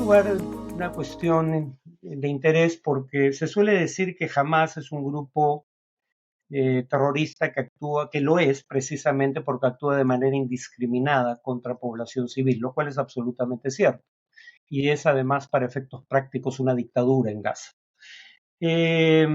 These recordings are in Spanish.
lugar, una cuestión de interés porque se suele decir que Hamas es un grupo terrorista que actúa, que lo es precisamente porque actúa de manera indiscriminada contra población civil, lo cual es absolutamente cierto. Y es además para efectos prácticos una dictadura en Gaza. Eh,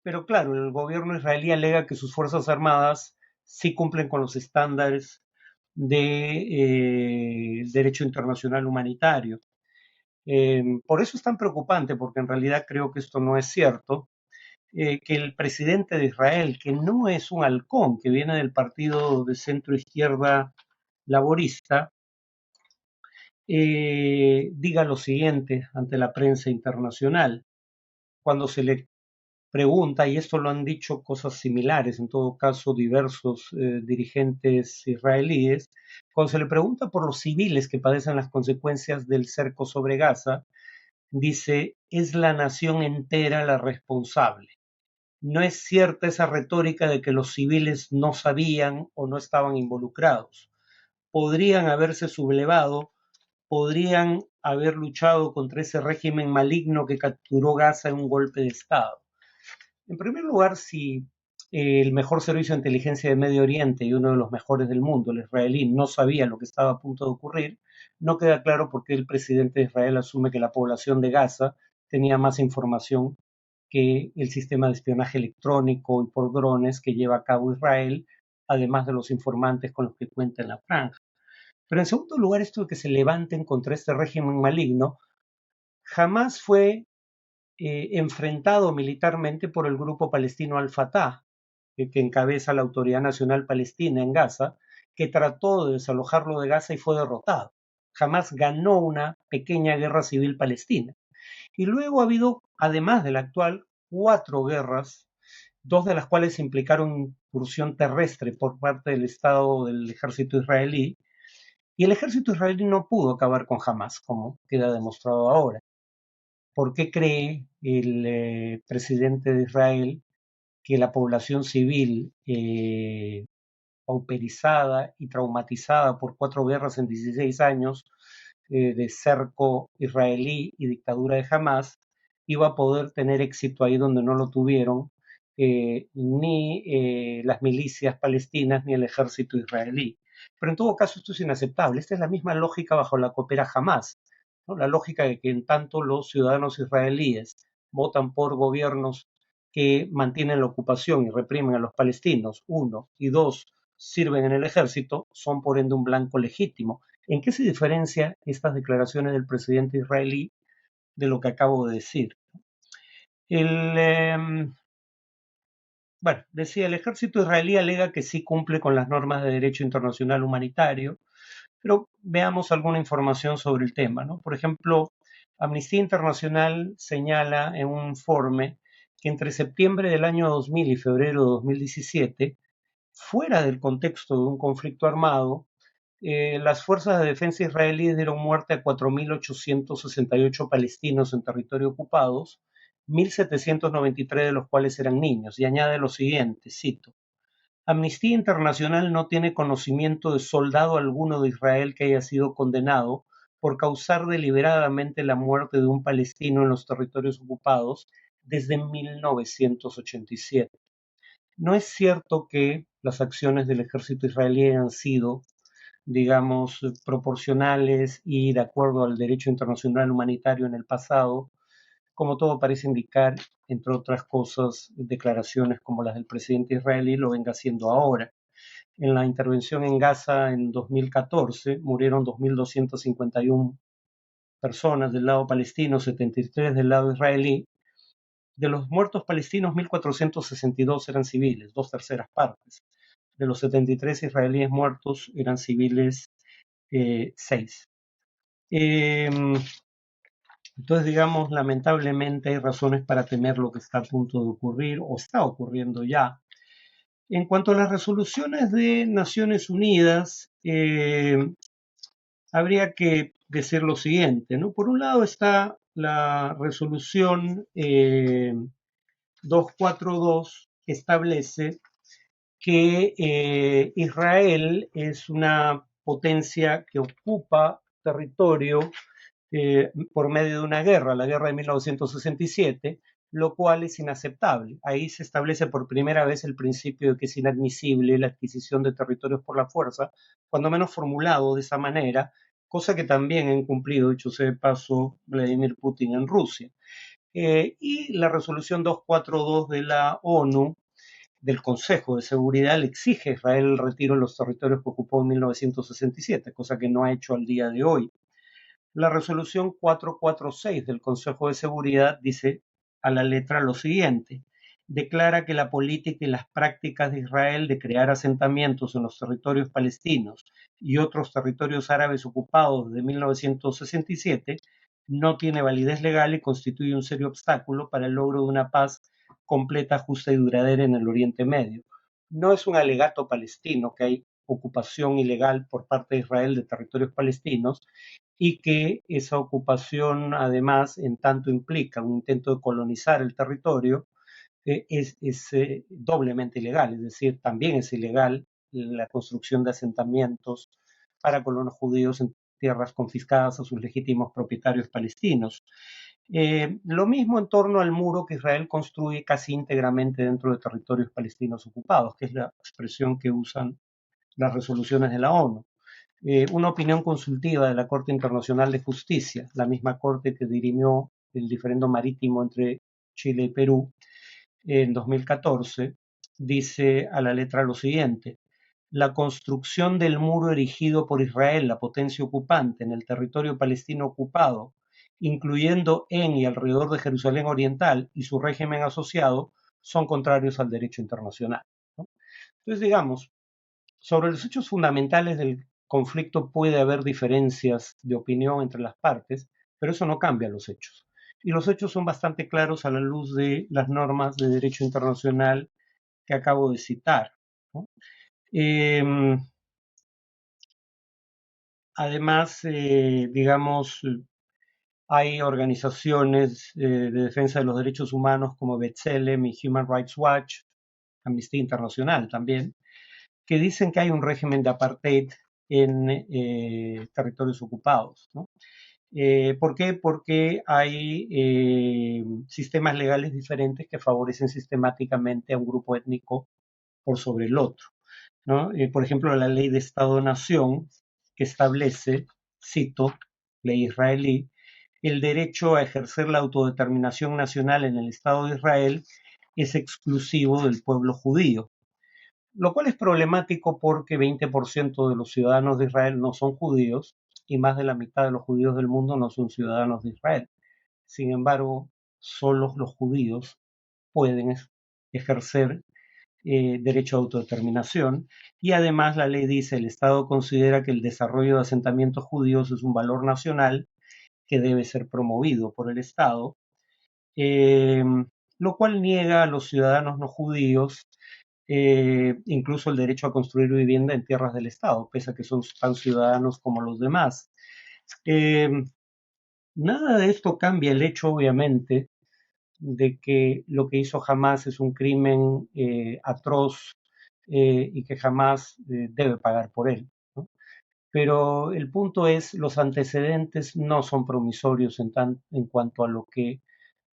pero claro, el gobierno israelí alega que sus fuerzas armadas sí cumplen con los estándares de derecho internacional humanitario. Por eso es tan preocupante, porque en realidad creo que esto no es cierto, que el presidente de Israel, que no es un halcón, que viene del partido de centro izquierda laborista, diga lo siguiente ante la prensa internacional, cuando se le pregunta, y esto lo han dicho cosas similares, en todo caso diversos dirigentes israelíes, cuando se le pregunta por los civiles que padecen las consecuencias del cerco sobre Gaza, dice, es la nación entera la responsable. No es cierta esa retórica de que los civiles no sabían o no estaban involucrados. Podrían haberse sublevado, podrían haber luchado contra ese régimen maligno que capturó Gaza en un golpe de Estado. En primer lugar, si el mejor servicio de inteligencia de Medio Oriente y uno de los mejores del mundo, el israelí, no sabía lo que estaba a punto de ocurrir, no queda claro por qué el presidente de Israel asume que la población de Gaza tenía más información que el sistema de espionaje electrónico y por drones que lleva a cabo Israel, además de los informantes con los que cuenta en la franja. Pero en segundo lugar, esto de que se levanten contra este régimen maligno, jamás fue enfrentado militarmente por el grupo palestino Al-Fatah, que encabeza la Autoridad Nacional Palestina en Gaza, que trató de desalojarlo de Gaza y fue derrotado. Jamás ganó una pequeña guerra civil palestina. Y luego ha habido, además de la actual, 4 guerras, 2 de las cuales implicaron incursión terrestre por parte del Estado del ejército israelí, y el ejército israelí no pudo acabar con Hamas, como queda demostrado ahora. ¿Por qué cree el presidente de Israel que la población civil pauperizada y traumatizada por 4 guerras en 16 años de cerco israelí y dictadura de Hamas iba a poder tener éxito ahí donde no lo tuvieron ni las milicias palestinas ni el ejército israelí? Pero en todo caso esto es inaceptable. Esta es la misma lógica bajo la que opera Hamas, ¿no? La lógica de que en tanto los ciudadanos israelíes votan por gobiernos que mantienen la ocupación y reprimen a los palestinos, uno, y dos, sirven en el ejército, son por ende un blanco legítimo. ¿En qué se diferencia estas declaraciones del presidente israelí de lo que acabo de decir? El, bueno, decía, el ejército israelí alega que sí cumple con las normas de derecho internacional humanitario, pero veamos alguna información sobre el tema, ¿no? Por ejemplo, Amnistía Internacional señala en un informe que entre septiembre del año 2000 y febrero de 2017, fuera del contexto de un conflicto armado, las fuerzas de defensa israelíes dieron muerte a 4.868 palestinos en territorio ocupados, 1.793 de los cuales eran niños, y añade lo siguiente, cito, Amnistía Internacional no tiene conocimiento de soldado alguno de Israel que haya sido condenado por causar deliberadamente la muerte de un palestino en los territorios ocupados desde 1987. No es cierto que las acciones del ejército israelí hayan sido, digamos, proporcionales y de acuerdo al derecho internacional humanitario en el pasado, como todo parece indicar, entre otras cosas, declaraciones como las del presidente israelí lo venga haciendo ahora. En la intervención en Gaza en 2014 murieron 2.251 personas del lado palestino, 73 del lado israelí. De los muertos palestinos, 1.462 eran civiles, 2/3 partes. De los 73 israelíes muertos eran civiles 6. Entonces, digamos, lamentablemente hay razones para temer lo que está a punto de ocurrir o está ocurriendo ya. En cuanto a las resoluciones de Naciones Unidas, habría que decir lo siguiente, ¿no? Por un lado está la resolución 242, que establece que Israel es una potencia que ocupa territorio por medio de una guerra, la guerra de 1967, lo cual es inaceptable. Ahí se establece por primera vez el principio de que es inadmisible la adquisición de territorios por la fuerza, cuando menos formulado de esa manera, cosa que también ha incumplido, dicho sea de paso, Vladimir Putin en Rusia. Y la resolución 242 de la ONU, del Consejo de Seguridad, le exige a Israel el retiro de los territorios que ocupó en 1967, cosa que no ha hecho al día de hoy. La resolución 446 del Consejo de Seguridad dice a la letra lo siguiente: declara que la política y las prácticas de Israel de crear asentamientos en los territorios palestinos y otros territorios árabes ocupados desde 1967 no tiene validez legal y constituye un serio obstáculo para el logro de una paz completa, justa y duradera en el Oriente Medio. No es un alegato palestino que hay ocupación ilegal por parte de Israel de territorios palestinos, y que esa ocupación, además, en tanto implica un intento de colonizar el territorio, es doblemente ilegal, es decir, también es ilegal la construcción de asentamientos para colonos judíos en tierras confiscadas a sus legítimos propietarios palestinos. Lo mismo en torno al muro que Israel construye casi íntegramente dentro de territorios palestinos ocupados, que es la expresión que usan las resoluciones de la ONU. Una opinión consultiva de la Corte Internacional de Justicia, la misma Corte que dirimió el diferendo marítimo entre Chile y Perú en 2014, dice a la letra lo siguiente: la construcción del muro erigido por Israel, la potencia ocupante, en el territorio palestino ocupado, incluyendo en y alrededor de Jerusalén Oriental y su régimen asociado, son contrarios al derecho internacional, ¿no? Entonces, digamos, sobre los hechos fundamentales del conflicto puede haber diferencias de opinión entre las partes, pero eso no cambia los hechos. Y los hechos son bastante claros a la luz de las normas de derecho internacional que acabo de citar, ¿no? Eh, Además, digamos, hay organizaciones de defensa de los derechos humanos como B'Tselem y Human Rights Watch, Amnistía Internacional también, que dicen que hay un régimen de apartheid en territorios ocupados, ¿no? ¿Por qué? Porque hay sistemas legales diferentes que favorecen sistemáticamente a un grupo étnico por sobre el otro, ¿no? Por ejemplo, la ley de Estado-Nación que establece, cito, ley israelí, el derecho a ejercer la autodeterminación nacional en el Estado de Israel es exclusivo del pueblo judío, lo cual es problemático porque 20% de los ciudadanos de Israel no son judíos y más de la mitad de los judíos del mundo no son ciudadanos de Israel. Sin embargo, solo los judíos pueden ejercer derecho a autodeterminación, y además la ley dice: el Estado considera que el desarrollo de asentamientos judíos es un valor nacional que debe ser promovido por el Estado, eh, lo cual niega a los ciudadanos no judíos incluso el derecho a construir vivienda en tierras del Estado, pese a que son tan ciudadanos como los demás. Eh, Nada de esto cambia el hecho, obviamente, de que lo que hizo Hamas es un crimen atroz y que Hamas debe pagar por él, ¿no? Pero el punto es, los antecedentes no son promisorios en cuanto a lo que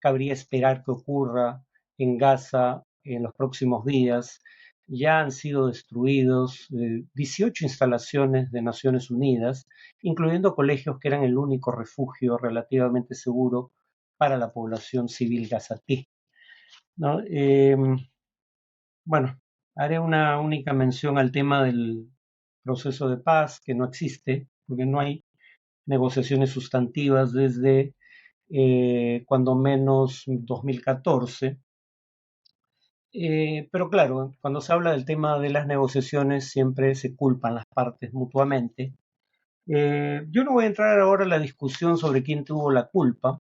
cabría esperar que ocurra en Gaza en los próximos días. Ya han sido destruidos 18 instalaciones de Naciones Unidas, incluyendo colegios que eran el único refugio relativamente seguro para la población civil gazatí, ¿no? Bueno, haré una única mención al tema del proceso de paz, que no existe, porque no hay negociaciones sustantivas desde cuando menos 2014. Pero claro, cuando se habla del tema de las negociaciones siempre se culpan las partes mutuamente. Yo no voy a entrar ahora en la discusión sobre quién tuvo la culpa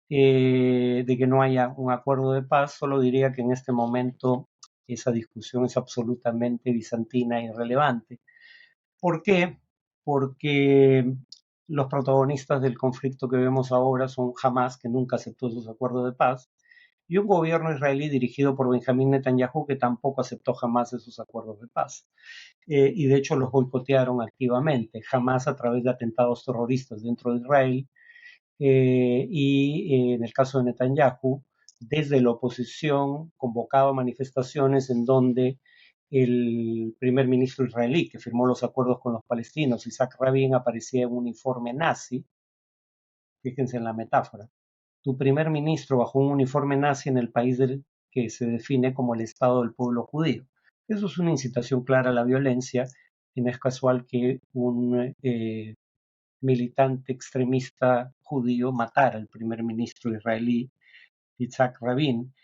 de que no haya un acuerdo de paz, solo diría que en este momento esa discusión es absolutamente bizantina e irrelevante. ¿Por qué? Porque los protagonistas del conflicto que vemos ahora son Hamas, que nunca aceptó esos acuerdos de paz, y un gobierno israelí dirigido por Benjamín Netanyahu que tampoco aceptó jamás esos acuerdos de paz. Y de hecho los boicotearon activamente, jamás a través de atentados terroristas dentro de Israel y en el caso de Netanyahu, desde la oposición convocaba manifestaciones en donde el primer ministro israelí que firmó los acuerdos con los palestinos, Isaac Rabin, aparecía en un uniforme nazi. Fíjense en la metáfora. Tu primer ministro bajo un uniforme nazi en el país del que se define como el Estado del pueblo judío. Eso es una incitación clara a la violencia y no es casual que un militante extremista judío matara al primer ministro israelí, Yitzhak Rabin,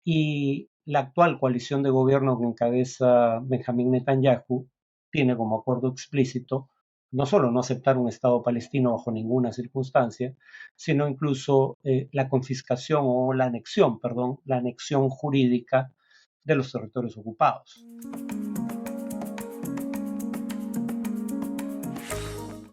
y la actual coalición de gobierno que encabeza Benjamín Netanyahu tiene como acuerdo explícito no solo no aceptar un Estado palestino bajo ninguna circunstancia, sino incluso la confiscación o la anexión, perdón, la anexión jurídica de los territorios ocupados.